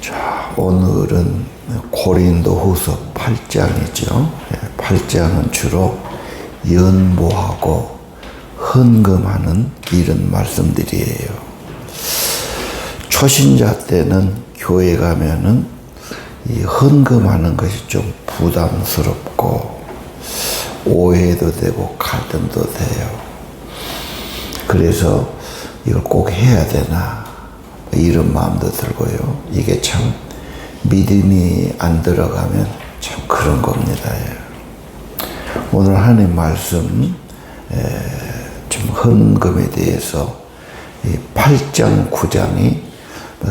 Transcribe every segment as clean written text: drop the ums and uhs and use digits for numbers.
자, 오늘은 고린도후서 8장이죠. 8장은 주로 연보하고 헌금하는 이런 말씀들이에요. 초신자 때는 교회 가면은 이 헌금하는 것이 좀 부담스럽고 오해도 되고 갈등도 돼요. 그래서 이걸 꼭 해야 되나 이런 마음도 들고요. 이게 참 믿음이 안 들어가면 참 그런 겁니다. 오늘 하나님 말씀 좀 헌금에 대해서 이 8장 9장이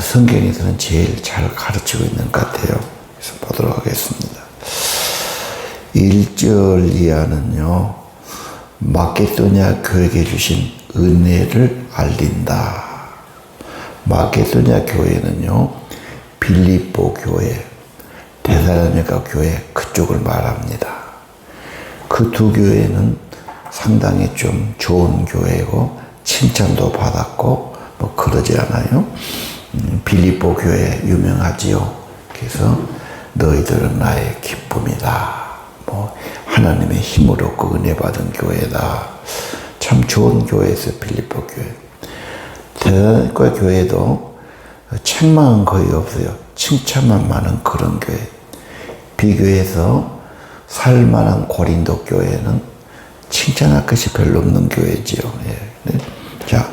성경에서는 제일 잘 가르치고 있는 것 같아요. 그래서 보도록 하겠습니다. 1절 이하는요, 마케도냐 교회에 주신 은혜를 알린다. 마케도냐 교회는요, 빌립보 교회, 데살로니가 교회 그쪽을 말합니다. 그 두 교회는 상당히 좀 좋은 교회고 칭찬도 받았고 뭐 그러지 않아요? 빌립보 교회 유명하지요. 그래서 너희들은 나의 기쁨이다. 뭐 하나님의 힘을 얻고 은혜 받은 교회다. 참 좋은 교회에서 빌립보 교회. 대단과 교회도 책망은 거의 없어요. 칭찬만 많은 그런 교회. 비교해서 살만한 고린도 교회는 칭찬할 것이 별로 없는 교회지요. 예. 자,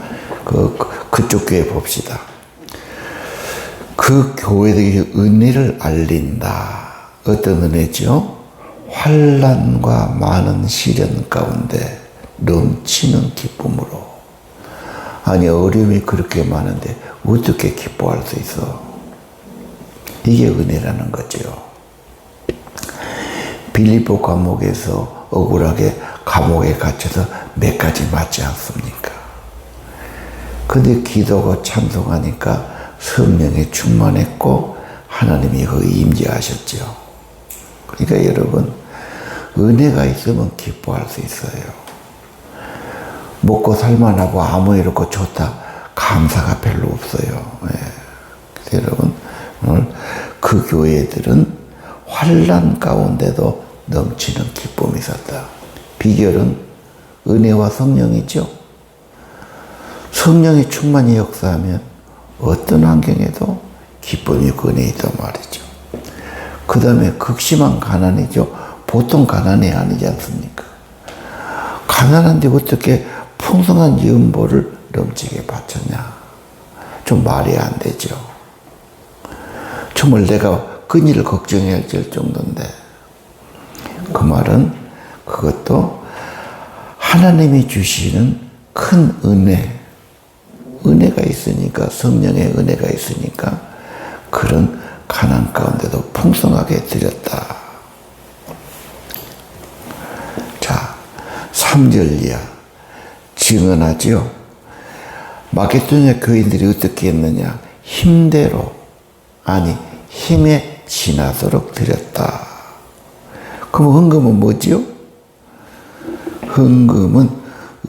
그쪽 교회 봅시다. 그 교회들이 은혜를 알린다. 어떤 은혜죠? 환난과 많은 시련 가운데 넘치는 기쁨으로. 아니, 어려움이 그렇게 많은데 어떻게 기뻐할 수 있어? 이게 은혜라는 거죠. 빌립보 감옥에서 억울하게 감옥에 갇혀서 몇 가지 맞지 않습니까? 근데 기도가 찬송하니까 성령에 충만했고 하나님이 거기 임재하셨죠. 그러니까 여러분, 은혜가 있으면 기뻐할 수 있어요. 먹고 살만하고 아무 일 없고 좋다, 감사가 별로 없어요. 그래서 여러분, 오늘 그 교회들은 환난 가운데도 넘치는 기쁨이 있었다. 비결은 은혜와 성령이죠. 성령이 충만히 역사하면 어떤 환경에도 기쁨이 있고 은혜 있단 말이죠. 그 다음에 극심한 가난이죠. 보통 가난이 아니지 않습니까? 가난한데 어떻게 풍성한 연보를 넘치게 바쳤냐. 좀 말이 안 되죠. 정말 내가 그일을 걱정해야 할 정도인데, 그 말은 그것도 하나님이 주시는 큰 은혜가 있으니까, 성령의 은혜가 있으니까 그런 가난 가운데도 풍성하게 드렸다. 자, 3절 이하 증언하지요. 마케도냐 교인들이 어떻게 했느냐? 힘대로, 아니 힘에 지나도록 드렸다. 그럼 헌금은 뭐지요? 헌금은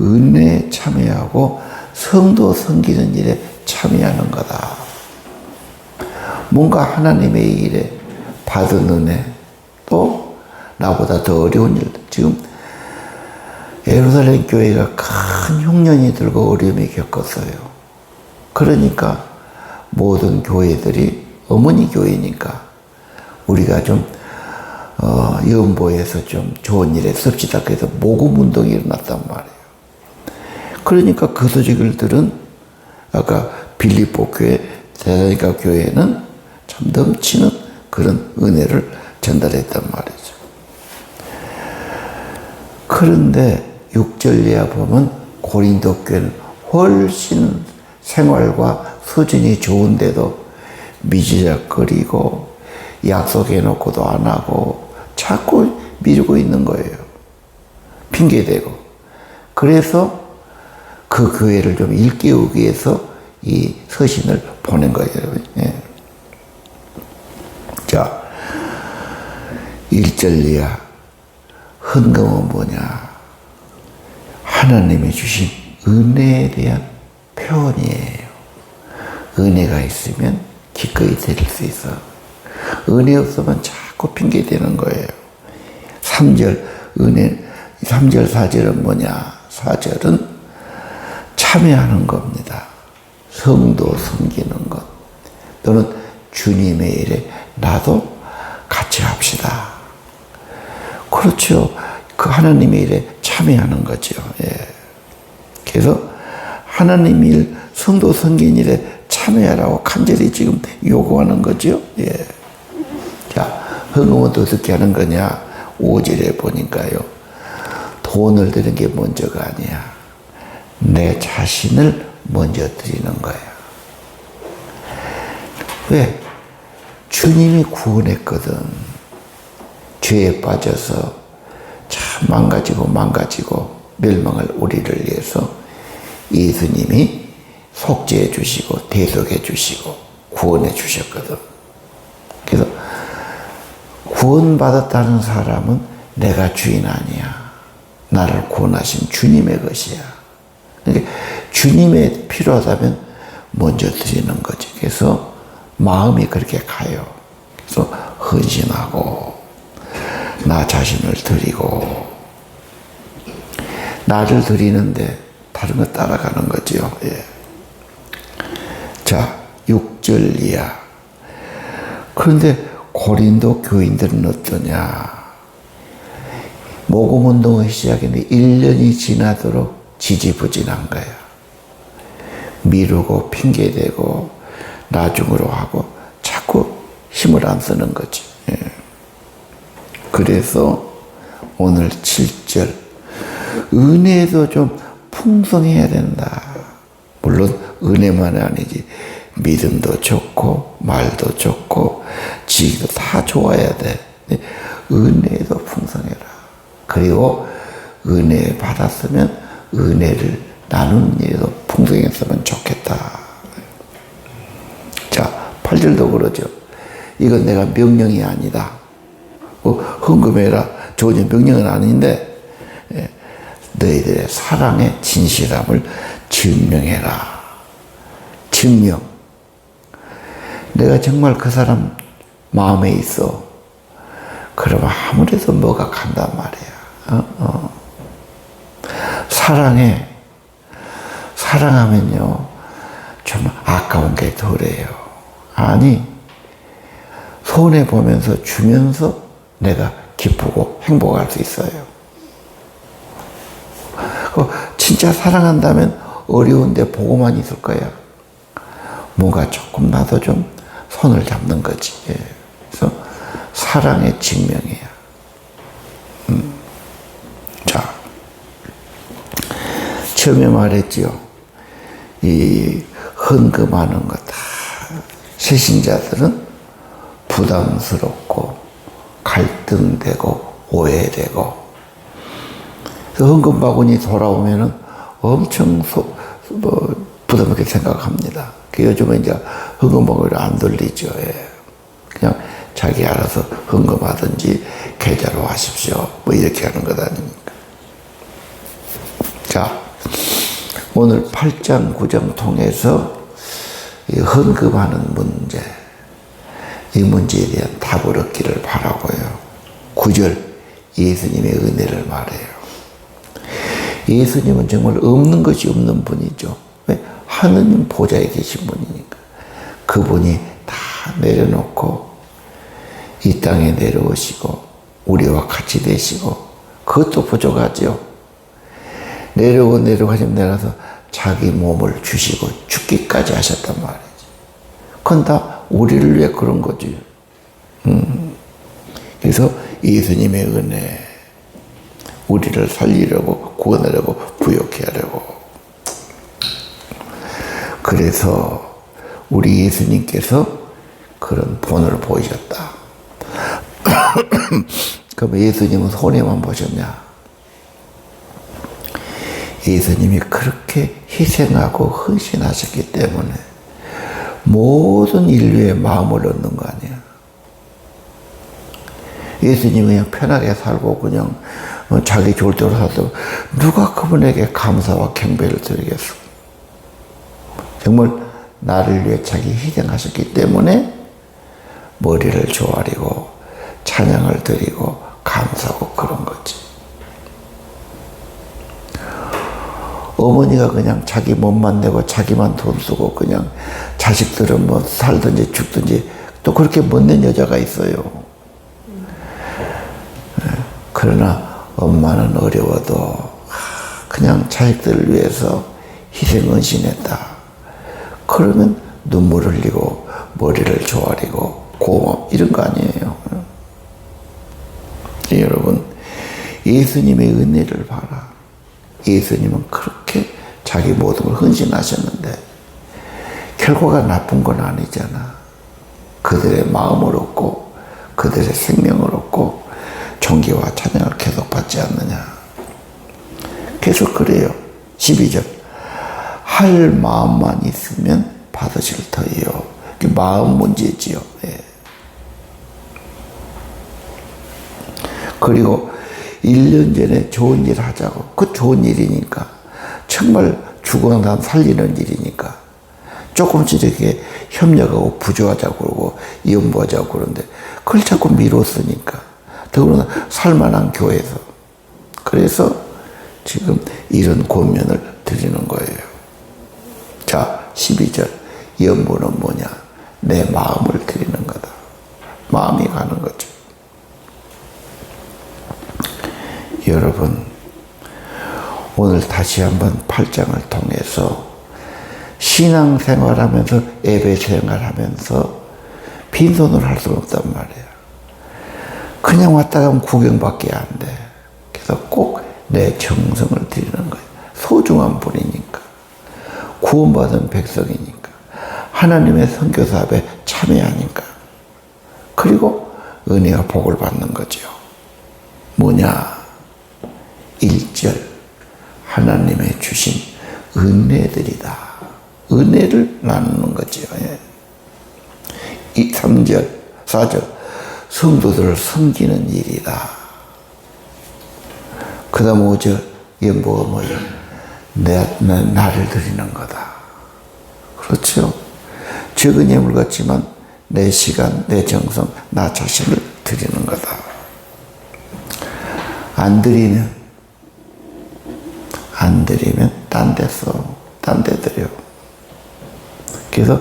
은혜에 참여하고 성도 섬기는 일에 참여하는 거다. 뭔가 하나님의 일에 받은 은혜, 또 나보다 더 어려운 일, 지금 예루살렘 교회가 큰 흉년이 들고 어려움이 겪었어요. 그러니까 모든 교회들이 어머니 교회니까 우리가 좀 연보에서 좀 좋은 일에 씁시다. 그래서 모금 운동이 일어났단 말이에요. 그러니까 그 소식들은 아까 빌립보 교회, 데살로니가 교회는 참 넘치는 그런 은혜를 전달했단 말이죠. 그런데 6절 이하 보면 고린도 교회는 훨씬 생활과 수준이 좋은데도 미지작거리고 약속해놓고도 안 하고 자꾸 미루고 있는 거예요. 핑계대고. 그래서 그 교회를 좀 일깨우기 위해서 이 서신을 보낸 거예요. 예. 자, 1절 이하 헌금은 뭐냐? 하나님이 주신 은혜에 대한 표현이에요. 은혜가 있으면 기꺼이 드릴 수 있어. 은혜 없으면 자꾸 핑계 대는 거예요. 3절, 은혜, 3절, 4절은 뭐냐? 4절은 참여하는 겁니다. 성도 섬기는 것. 또는 주님의 일에 나도 같이 합시다. 그렇죠. 그 하나님의 일에 참여하는 거죠. 예. 그래서 하나님 일, 성도 섬긴 일에 참여하라고 간절히 지금 요구하는 거죠. 예. 자, 헌금은 또 어떻게 하는 거냐? 5절에 보니까요. 돈을 드리는 게 먼저가 아니야. 내 자신을 먼저 드리는 거야. 왜? 주님이 구원했거든. 죄에 빠져서 참 망가지고 멸망할 우리를 위해서 예수님이 속죄해 주시고 대속해 주시고 구원해 주셨거든. 그래서 구원받았다는 사람은 내가 주인 아니야. 나를 구원하신 주님의 것이야. 그러니까 주님의 필요하다면 먼저 드리는 거지. 그래서 마음이 그렇게 가요. 그래서 헌신하고 나 자신을 드리고 나를 드리는데 다른 거 따라가는 거죠. 예. 자, 6절 이하. 그런데 고린도 교인들은 어떠냐? 모금운동의 시작인데 1년이 지나도록 지지부진한 거야. 미루고 핑계대고 나중으로 하고 자꾸 힘을 안 쓰는 거지. 예. 그래서 오늘 7절 은혜도 좀 풍성해야 된다. 물론 은혜만이 아니지. 믿음도 좋고 말도 좋고 지식도 다 좋아야 돼. 은혜도 풍성해라. 그리고 은혜 받았으면 은혜를 나누는 일도 풍성했으면 좋겠다. 자, 8절도 그러죠. 이건 내가 명령이 아니다. 헌금해라. 전혀 명령은 아닌데 너희들의 사랑의 진실함을 증명해라. 증명. 내가 정말 그 사람 마음에 있어. 그러면 아무래도 뭐가 간단 말이야. 사랑해. 사랑하면요, 좀 아까운 게 덜해요. 아니, 손해보면서 주면서 내가 기쁘고 행복할 수 있어요. 진짜 사랑한다면 어려운데 보고만 있을 거야. 뭔가 조금 나도 좀 손을 잡는 거지. 그래서 사랑의 증명이야. 자, 처음에 말했지요. 이 헌금하는 거 다 세신자들은 부담스럽고 갈등되고 오해되고 헌금 바구니 돌아오면은 엄청 부담스럽게 생각합니다. 요즘은 이제 헌금 바구니를 안 돌리죠. 예. 그냥 자기 알아서 헌금하든지 계좌로 하십시오. 뭐 이렇게 하는 것 아닙니까? 자, 오늘 8장, 9장 통해서 이 헌금하는 문제, 이 문제에 대한 답을 얻기를 바라고요. 9절, 예수님의 은혜를 말해요. 예수님은 정말 없는 것이 없는 분이죠. 왜? 하느님 보좌에 계신 분이니까. 그분이 다 내려놓고 이 땅에 내려오시고 우리와 같이 되시고 그것도 부족하죠. 내려가시면 내려서 자기 몸을 주시고 죽기까지 하셨단 말이지. 그건 다 우리를 위해 그런 거지. 그래서 예수님의 은혜, 우리를 살리려고 구원하려고 부욕해 하려고. 그래서 우리 예수님께서 그런 본을 보이셨다. 그럼 예수님은 손해만 보셨냐? 예수님이 그렇게 희생하고 헌신하셨기 때문에 모든 인류의 마음을 얻는 거 아니야. 예수님이 그냥 편하게 살고 그냥 자기 좋을 대로 살고 누가 그분에게 감사와 경배를 드리겠어? 정말 나를 위해 자기 희생하셨기 때문에 머리를 조아리고 찬양을 드리고 감사하고 그런 거지. 어머니가 그냥 자기 몸만 내고 자기만 돈 쓰고 그냥 자식들은 뭐 살든지 죽든지 또 그렇게 못낸 여자가 있어요. 그러나 엄마는 어려워도 그냥 자식들을 위해서 희생헌신했다. 그러면 눈물을 흘리고 머리를 조아리고 고마움 이런 거 아니에요. 여러분, 예수님의 은혜를 봐라. 예수님은 그렇게 자기 모든 걸 헌신하셨는데 결과가 나쁜 건 아니잖아. 그들의 마음을 얻고 그들의 생명을 얻고 존귀와 찬양을 계속 받지 않느냐. 계속 그래요. 12절. 할 마음만 있으면 받으실 터이요. 마음 문제지요. 네. 그리고 1년 전에 좋은 일 하자고. 그 좋은 일이니까. 정말 죽어난 사람 살리는 일이니까. 조금씩 이렇게 협력하고 부조하자고 그러고 연부하자고 그러는데 그걸 자꾸 미뤘으니까. 더구나 살만한 교회에서. 그래서 지금 이런 권면을 드리는 거예요. 자, 12절. 연부는 뭐냐? 내 마음을 드리는 거다. 마음이 가는 거죠. 여러분, 오늘 다시 한번 8장을 통해서 신앙생활하면서 예배생활하면서 빈손으로 할 수는 없단 말이에요. 그냥 왔다 가면 구경밖에 안 돼. 그래서 꼭 내 정성을 드리는 거예요. 소중한 분이니까. 구원받은 백성이니까. 하나님의 선교사업에 참여하니까. 그리고 은혜와 복을 받는 거죠. 뭐냐? 1절. 하나님의 주신 은혜들이다. 은혜를 나누는 거죠. 3절, 4절. 성도들을 섬기는 일이다. 그 다음 5절. 연보가 뭐예요? 나를 드리는 거다. 그렇죠? 적은 예물 같지만 내 시간, 내 정성, 나 자신을 드리는 거다. 안 드리면 딴 데 써. 딴 데 드려. 그래서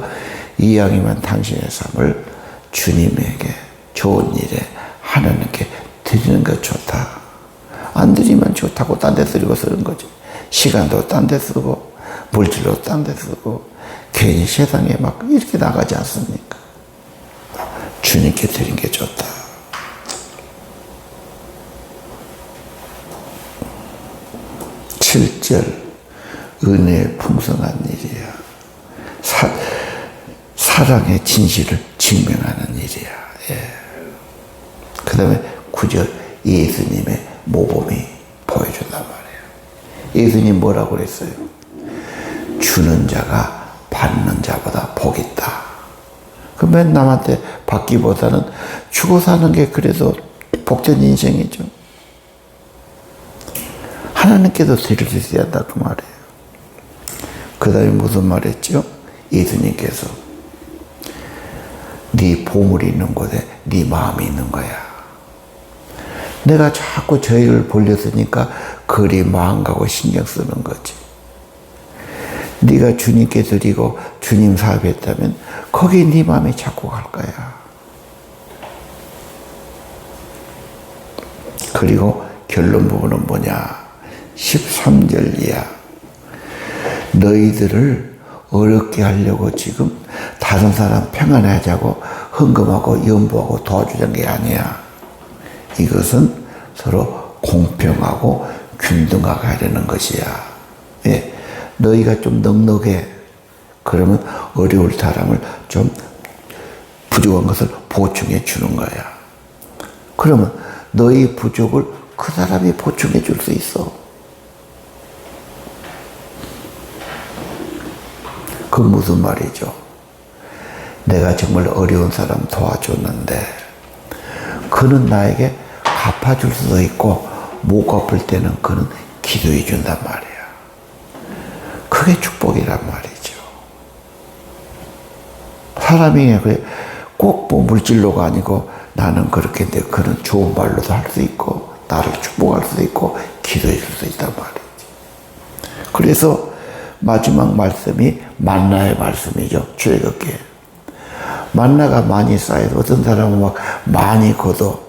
이왕이면 당신의 삶을 주님에게 좋은 일에 하나님께 드리는 게 좋다. 안 드리면 좋다고 딴 데 쓰려고 쓰는 거죠. 시간도 딴 데 쓰고 물질도 딴 데 쓰고 괜히 세상에 막 이렇게 나가지 않습니까? 주님께 드리는 게 좋다. 7절. 은혜의 풍성한 일이야. 사랑의 진실을 증명하는 일이야. 예. 그 다음에 9절. 예수님의 모범이 보여준단 말이에요. 예수님 뭐라고 그랬어요? 주는 자가 받는 자보다 복이 있다. 그러면 남한테 받기보다는 주고 사는 게 그래도 복된 인생이죠. 하나님께도 드릴 수 있어야 한다 그 말이에요. 그 다음에 무슨 말 했죠? 예수님께서 네 보물이 있는 곳에 네 마음이 있는 거야. 내가 자꾸 저희를 벌렸으니까 그리 마음 가고 신경 쓰는 거지. 네가 주님께 드리고 주님 사업했다면 거기 네 마음이 자꾸 갈 거야. 그리고 결론 부분은 뭐냐? 13절 이하. 너희들을 어렵게 하려고 지금 다른 사람 평안하자고 헌금하고 연부하고 도와주자는 게 아니야. 이것은 서로 공평하고 균등하게 하려는 것이야. 예. 너희가 좀 넉넉해. 그러면 어려울 사람을 좀 부족한 것을 보충해 주는 거야. 그러면 너희 부족을 그 사람이 보충해 줄 수 있어. 그 무슨 말이죠? 내가 정말 어려운 사람 도와줬는데 그는 나에게 갚아줄 수도 있고 못 갚을 때는 그는 기도해 준단 말이야. 그게 축복이란 말이죠. 사람이 그래 꼭 뭐 물질로가 아니고 나는 그렇게 내 그런 좋은 말로도 할 수 있고 나를 축복할 수도 있고 기도해 줄 수 있단 말이지. 그래서 마지막 말씀이 만나의 말씀이죠. 출애굽기에. 만나가 많이 쌓여서 어떤 사람은 막 많이 거둬.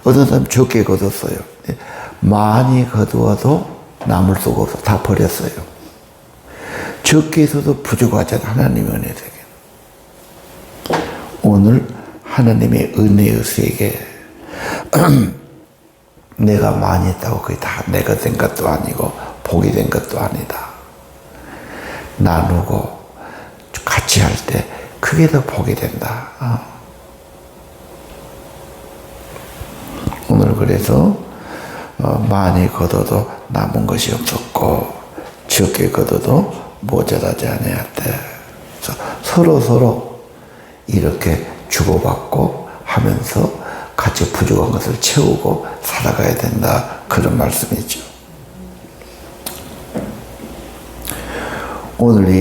어떤 사람은 적게 거뒀어요. 많이 거두어도 남을 수가 없어. 다 버렸어요. 적게 있어도 부족하잖아. 하나님의 은혜 세계. 오늘 하나님의 은혜의 세계. 내가 많이 했다고 그게 다 내가 된 것도 아니고 복이 된 것도 아니다. 나누고 같이 할 때 그게 더 복이 된다. 오늘 그래서 많이 거둬도 남은 것이 없었고 적게 거둬도 모자라지 않았대. 서로 이렇게 주고받고 하면서 같이 부족한 것을 채우고 살아가야 된다. 그런 말씀이죠. 오늘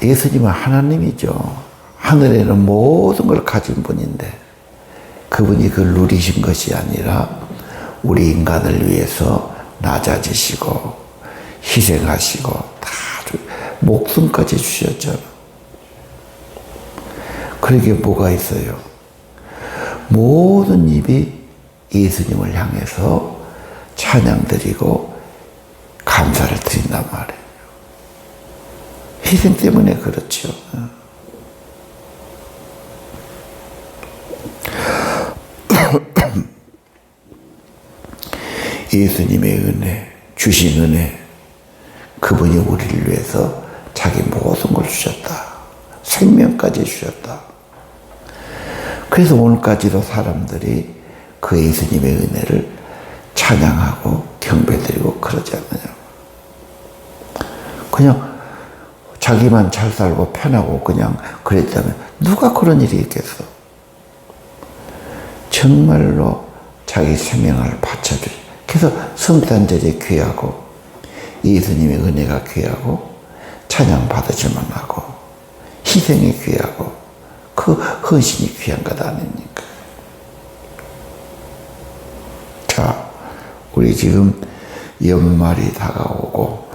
예수님은 하나님이죠. 하늘에는 모든 걸 가진 분인데 그분이 그걸 누리신 것이 아니라 우리 인간을 위해서 낮아지시고 희생하시고 다 목숨까지 주셨잖아. 그러게 뭐가 있어요? 모든 입이 예수님을 향해서 찬양 드리고 감사를 드린단 말이에요. 희생 때문에 그렇죠. 예수님의 은혜, 주신 은혜, 그분이 우리를 위해서 자기 모든 걸 주셨다. 생명까지 주셨다. 그래서 오늘까지도 사람들이 그 예수님의 은혜를 찬양하고 경배드리고 그러지 않느냐. 그냥 자기만 잘 살고 편하고 그냥 그랬다면 누가 그런 일이 있겠어. 정말로 자기 생명을 바쳐줄. 그래서 성탄절이 귀하고 예수님의 은혜가 귀하고 찬양 받으시면 하고 희생이 귀하고 그 헌신이 귀한 것 아닙니까? 자, 우리 지금 연말이 다가오고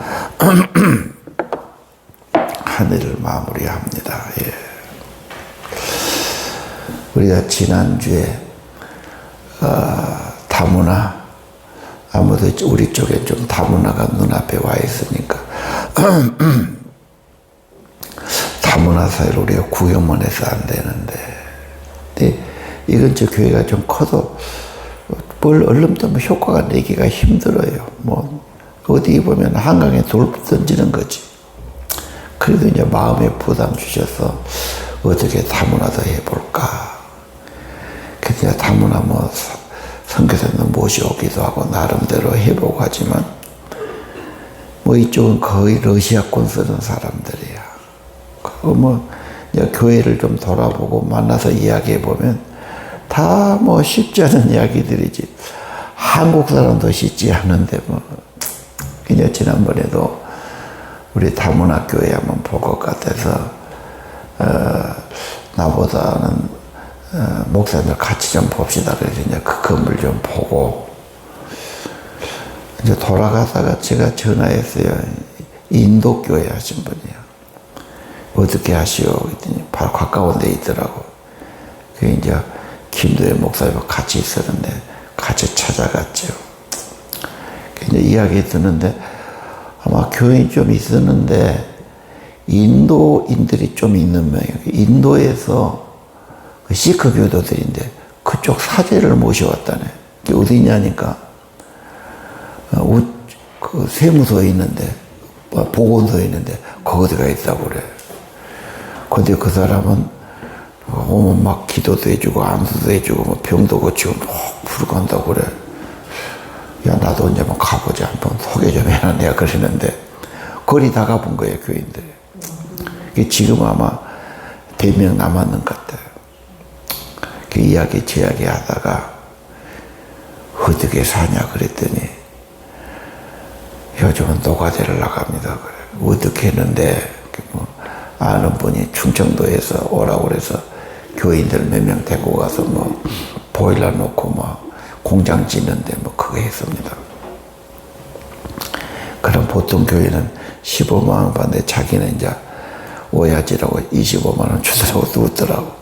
한 해를 마무리합니다. 예. 우리가 지난주에 다문화, 아무도 우리 쪽에 좀 다문화가 눈앞에 와 있으니까 다문화 사회를 우리가 구경만 해서 안 되는데, 근데 이 근처 교회가 좀 커도 뭘 얼른 또 효과가 내기가 힘들어요. 뭐 어디 보면 한강에 돌 던지는 거지. 그래도 이제 마음에 부담 주셔서 어떻게 다문화도 해볼까. 그래서 다문화 뭐 선교사님 모셔오기도 하고 나름대로 해보고 하지만 뭐 이쪽은 거의 러시아권 쓰는 사람들이야. 뭐 교회를 좀 돌아보고 만나서 이야기해 보면 다 뭐 쉽지 않은 이야기들이지. 한국 사람도 쉽지 않은데 뭐 그냥 지난번에도 우리 다문화 교회 한번 볼 것 같아서 나보다는 목사님들 같이 좀 봅시다. 그래서 이제 그 건물 좀 보고 이제 돌아가다가 제가 전화했어요. 인도 교회 하신 분이요. 어떻게 하시오? 그랬더니 바로 가까운 데 있더라고. 그 이제 김도현 목사님과 같이 있었는데 같이 찾아갔죠. 이제 이야기 듣는데 아마 교인이 좀 있었는데 인도인들이 좀 있는 모양이에요. 인도에서 그 시크 교도들인데 그쪽 사제를 모셔왔다네. 어디냐니까 그 세무소에 있는데 보건소에 있는데 거기가 있다고 그래. 근데 그 사람은 오면 막 기도도 해주고 암수도 해주고 뭐 병도 고치고 막 부르고 한다고 그래. 야 나도 이제 한번 가보자. 한번 소개 좀 해라 내가 그러는데 거리 다 가본 거예요 교인들이. 지금 아마 100명 남았는 것 같아요. 그 이야기 제 이야기 하다가 어떻게 사냐 그랬더니 요즘은 노가다를 나갑니다. 그래. 어떻게 했는데, 뭐 아는 분이 충청도에서 오라고 그래서 교인들 몇 명 데리고 가서 뭐 보일러 놓고 뭐 공장 짓는데 뭐 그거 했습니다. 그럼 보통 교회는 15만 원 받는데 자기는 이제 오야지라고 25만 원 주더라고 웃더라고.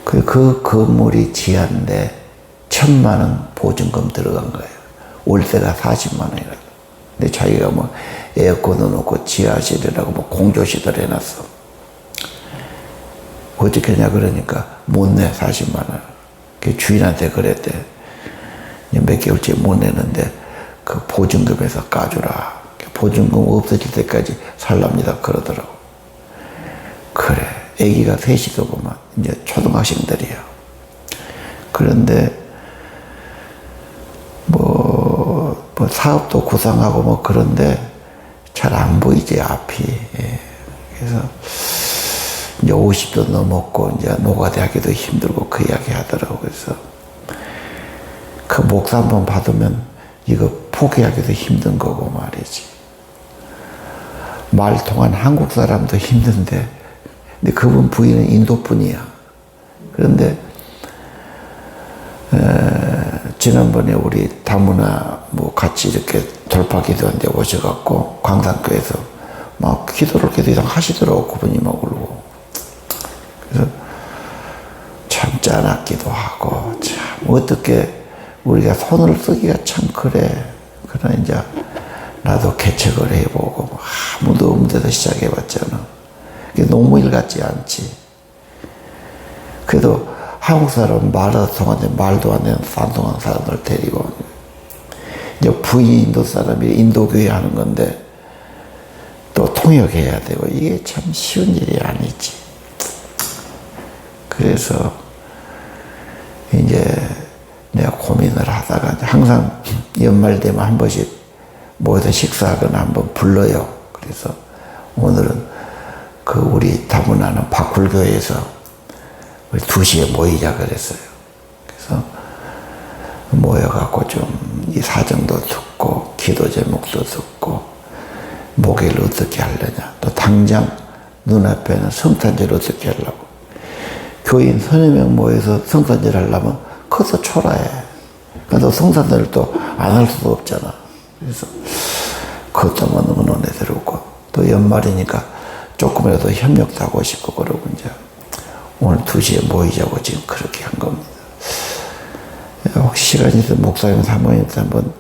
그 건물이 지하인데 1,000만 원 보증금 들어간 거예요. 월세가 40만 원이라고. 근데 자기가 뭐 에어컨도 놓고 지하실이라고 뭐 공조실을 해놨어. 어떻게 하냐 그러니까 못 내 40만 원. 그 주인한테 그랬대. 몇 개월째 못 내는데 그 보증금에서 까주라. 보증금 없어질 때까지 살랍니다 그러더라고. 그래. 애기가 셋이서 보면 이제 초등학생들이야. 그런데 뭐 사업도 구상하고 뭐 그런데 잘 안 보이지 앞이. 예. 그래서 이제 50도 넘었고 이제 노가대하기도 힘들고 그 이야기 하더라고. 그래서 그 목사 한번 받으면 이거 포기하기도 힘든 거고 말이지. 말 통한 한국 사람도 힘든데, 근데 그분 부인은 인도 분이야. 그런데 지난번에 우리 다문화 뭐 같이 이렇게 돌파기도한데 오셔갖고 광산교에서 막 기도를 이상 하시더라고 그분이 막 울고. 그래서 참 짠하기도 하고 참 어떻게 우리가 손을 쓰기가 참 그래. 그러나 이제 나도 개척을 해보고 아무도 없는 데서 시작해봤잖아. 노무일 같지 않지. 그래도 한국 사람 말도 통하는데 말도 안 되는 산동한 사람들 데리고 이제 부인이 인도 사람이 인도교회 하는 건데 또 통역해야 되고 이게 참 쉬운 일이 아니지. 그래서 이제 내가 고민을 하다가 항상 연말 되면 한 번씩 모여서 식사하거나 한번 불러요. 그래서 오늘은 그 우리 다문화는 박굴교회에서 우리 2시에 모이자 그랬어요. 그래서 모여갖고 좀 이 사정도 듣고 기도 제목도 듣고 목요일 어떻게 하려냐. 또 당장 눈앞에는 성탄절 어떻게 하려고. 교인 서너 명 모여서 성탄절 하려면 커서 초라해. 그래서 성탄절 또 안 할 수도 없잖아. 그래서 그것도 너무 눈에 들어오고 또 연말이니까 조금이라도 협력도 하고 싶고 그러고 이제 오늘 2시에 모이자고 지금 그렇게 한 겁니다. 혹시 시간이 있으면 목사님 사모님한테 한번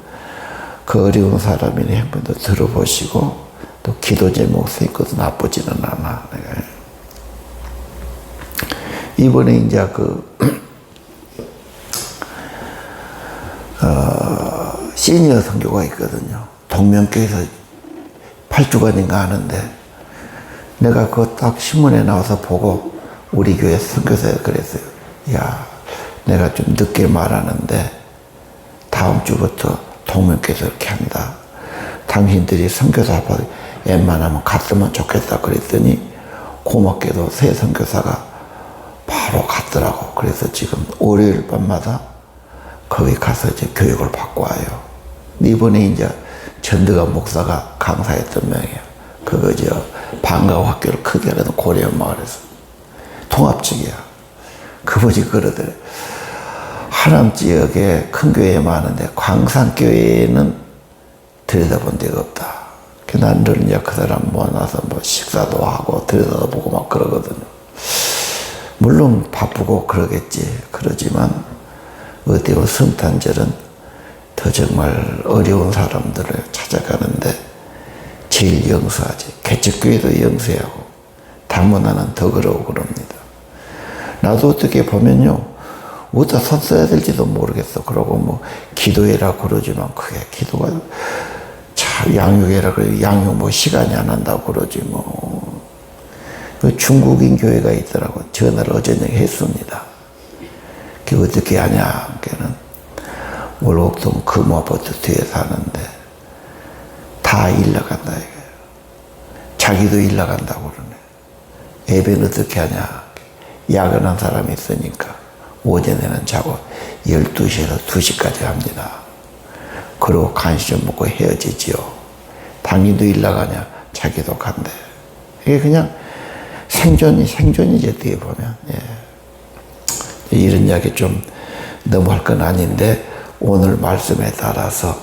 그 어려운 사람이니 한 번 더 들어보시고 또 기도 제목 쓸 것도 나쁘지는 않아. 내가 이번에 이제 시니어 선교가 있거든요. 동명교에서 8주간인가 하는데 내가 그거 딱 신문에 나와서 보고 우리 교회 선교사에 그랬어요. 야, 내가 좀 늦게 말하는데 다음 주부터 동명교에서 이렇게 한다. 당신들이 선교사 앞으로 웬만하면 갔으면 좋겠다 그랬더니 고맙게도 새 선교사가 바로 갔더라고. 그래서 지금 월요일 밤마다 거기 가서 이제 교육을 받고 와요. 이번에 이제 전두관 목사가 강사했던 명이야. 그거 방과후 학교를 크게 하는 고려원 마을에서 통합직이야. 그분이 그러더래. 하남 지역에 큰 교회 많은데 광산교회는 들여다본 데가 없다. 난 늘 이제 그 사람 모아놔서 뭐 식사도 하고 들여다보고 막 그러거든요. 물론 바쁘고 그러겠지. 그러지만 어디 성탄절은 더 정말 어려운 사람들을 찾아가는데 제일 영수하지. 개척교회도 영수하고 다문화는 더 그러고 그럽니다. 나도 어떻게 보면요. 어디다 손 써야 될지도 모르겠어. 그러고 뭐 기도해라 그러지만 그게 기도가 참 양육해라 그래. 양육 뭐 시간이 안 한다고 그러지 뭐. 그 중국인 교회가 있더라고. 전화를 어제녁 했습니다. 그 어떻게 하냐. 걔는 월곡동 금호아파트 뒤에 사는데 다 일 나간다 이거예요. 자기도 일 나간다고 그러네. 예배는 어떻게 하냐. 야근한 사람이 있으니까 오전에는 자고 12시에서 2시까지 합니다. 그리고 간식 좀 먹고 헤어지지요. 당신도 일 나가냐? 자기도 간대. 이게 그냥 생존이지, 어떻게 보면. 예. 이런 이야기 좀 너무 할 건 아닌데, 오늘 말씀에 따라서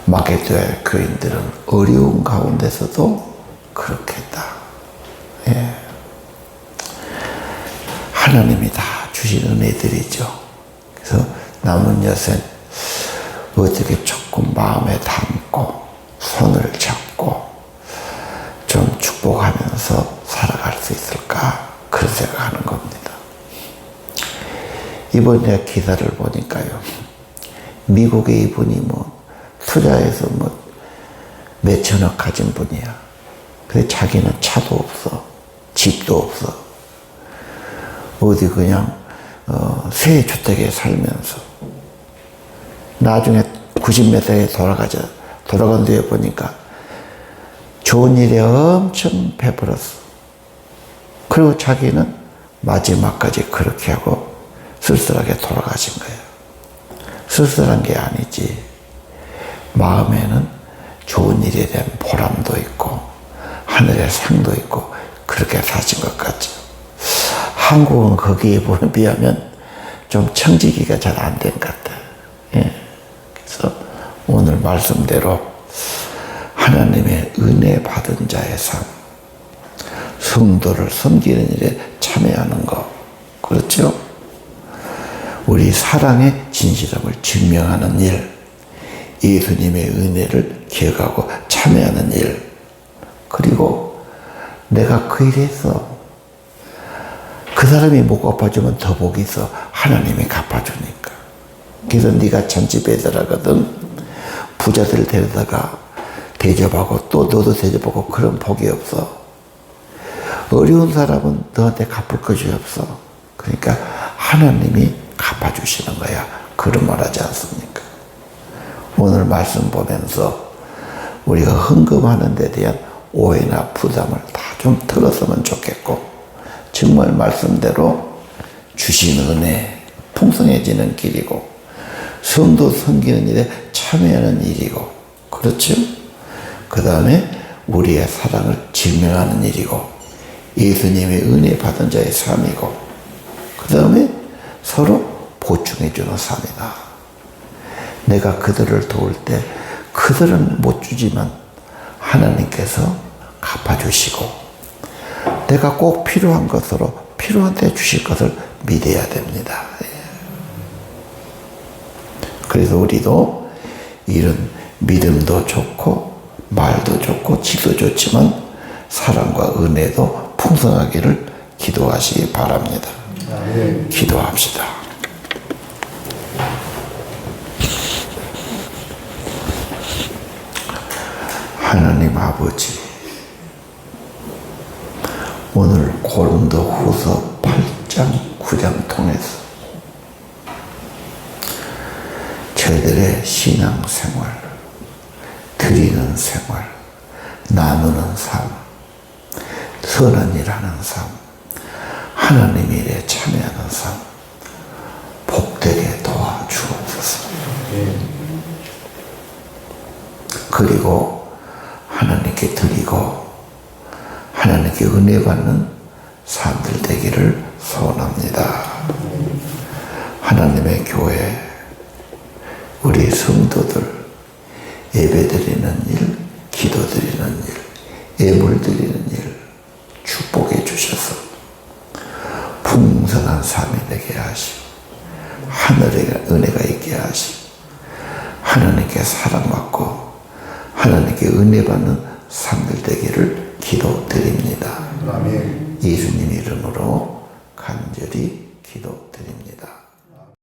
마게도의 교인들은 어려운 가운데서도 그렇게 했다. 예. 하나님이 다 주신 은혜들이죠. 그래서 남은 여생 어떻게 조금 마음에 담고 손을 잡고 좀 축복하면서 살아갈 수 있을까? 그런 생각하는 겁니다. 이번에 기사를 보니까요, 미국에 이분이 투자해서 몇천억 가진 분이야. 근데 자기는 차도 없어, 집도 없어. 어디 그냥 새 주택에 살면서 나중에 90몇 세에 돌아간 뒤에 보니까 좋은 일에 엄청 베풀었어. 그리고 자기는 마지막까지 그렇게 하고 쓸쓸하게 돌아가신 거예요. 쓸쓸한 게 아니지. 마음에는 좋은 일에 대한 보람도 있고 하늘의 상도 있고 그렇게 사신 것 같죠. 한국은 거기에 비하면 좀 청지기가 잘 안 된 것 같아요. 예. 그래서 오늘 말씀대로 하나님의 은혜 받은 자의 삶, 성도를 섬기는 일에 참여하는 것, 그렇죠? 우리 사랑의 진실함을 증명하는 일, 예수님의 은혜를 기억하고 참여하는 일, 그리고 내가 그 일을 했어. 그 사람이 못 갚아주면 더 복이 있어. 하나님이 갚아주니까. 그래서 네가 잔치배에 들어가거든 부자들 데려다가 대접하고 또 너도 대접하고 그런 복이 없어. 어려운 사람은 너한테 갚을 것이 없어. 그러니까 하나님이 갚아주시는 거야. 그런 말 하지 않습니까? 오늘 말씀 보면서 우리가 헌금하는 데 대한 오해나 부담을 다 좀 털었으면 좋겠고, 정말 말씀대로 주신 은혜, 풍성해지는 길이고, 성도 섬기는 일에 참여하는 일이고, 그렇죠? 그 다음에 우리의 사랑을 증명하는 일이고, 예수님의 은혜 받은 자의 삶이고, 그 다음에 서로 보충해주는 삶이다. 내가 그들을 도울 때 그들은 못 주지만 하나님께서 갚아주시고, 내가 꼭 필요한 것으로 필요한 때 주실 것을 믿어야 됩니다. 그래서 우리도 이런 믿음도 좋고 말도 좋고 지도 좋지만 사랑과 은혜도 풍성하기를 기도하시기 바랍니다. 기도합시다. 하나님 아버지, 오늘 고린도후서 8장 9장 통해서 저희들의 신앙생활, 드리는 생활, 나누는 삶, 선한 일하는 삶, 하나님 일에 참여하는 삶, 복되게 도와주옵소서. 그리고 하나님께 드리고 하나님께 은혜 받는 사람들 되기를 소원합니다. 하나님의 교회, 우리 성도들 예배 드리는 일, 기도 드리는 일, 예물 드리는 일 축복해 주셔서 풍성한 삶이 되게 하시고 하늘의 은혜가 있게 하시고 하나님께 사랑받고 하나님께 은혜 받는 삶들 되기를 기도드립니다. 예수님 이름으로 간